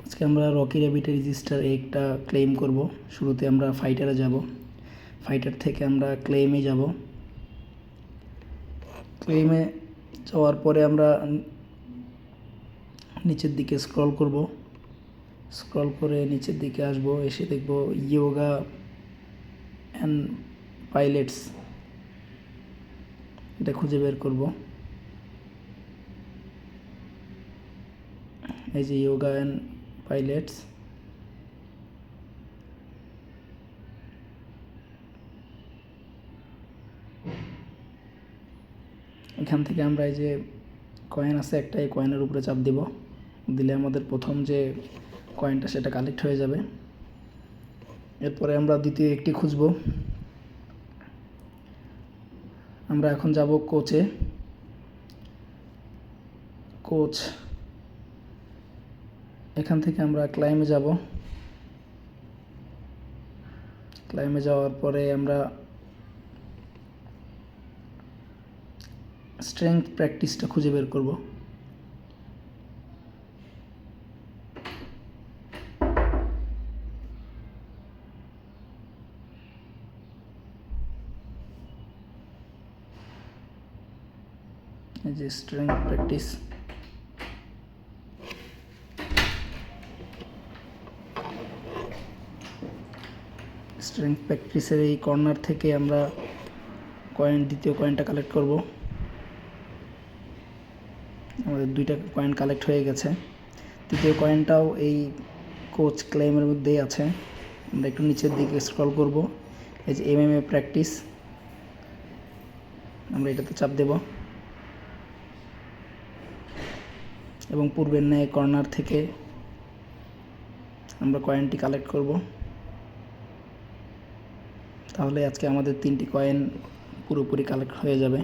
আজকে আমরা Rocky rabbit register একটা ক্লেম করব। শুরুতে আমরা ফাইটারে যাব, ফাইটার থেকে আমরা ক্লেমে যাব। ক্লেমে যাওয়ার পরে আমরা নিচের দিকে স্ক্রল করব, স্ক্রল করে নিচের দিকে আসব, এসে দেখব ইয়োগা অ্যান্ড পাইলটস, এটা খুঁজে বের করব। এই যে ইয়োগা অ্যান্ড পাইলটস, এখান থেকে আমরা এই যে কয়েন আছে একটা, এই কয়েনের উপরে চাপ দিব, দিলে আমাদের প্রথম যে কয়েনটা সেটা কালেক্ট হয়ে যাবে। এরপরে আমরা দ্বিতীয় একটি খুঁজব। আমরা এখন যাব কোচে। কোচ, এখান থেকে আমরা ক্লাইমে যাব। ক্লাইমে যাওয়ার পরে আমরা স্ট্রেংথ প্র্যাকটিসটা খুঁজে বের করব। এই যে স্ট্রেংথ প্র্যাকটিস, স্ট্রেংথ প্র্যাকটিসের এই কর্নার থেকে আমরা দ্বিতীয় কয়েনটা কালেক্ট করব। আমাদের দুইটা কয়েন কালেক্ট হয়ে গেছে। তৃতীয় কয়েনটাও এই কোচ ক্লেমের মধ্যেই আছে। আমরা একটু নিচের দিকে স্ক্রল করব, এই যে MMA প্র্যাকটিস, আমরা এটাতে চাপ দেব এবং পূর্বের ন্যায় কর্নার থেকে আমরা কয়েনটি কালেক্ট করব। তাহলে আজকে আমাদের 3টি কয়েন পুরোপুরি কালেক্ট হয়ে যাবে।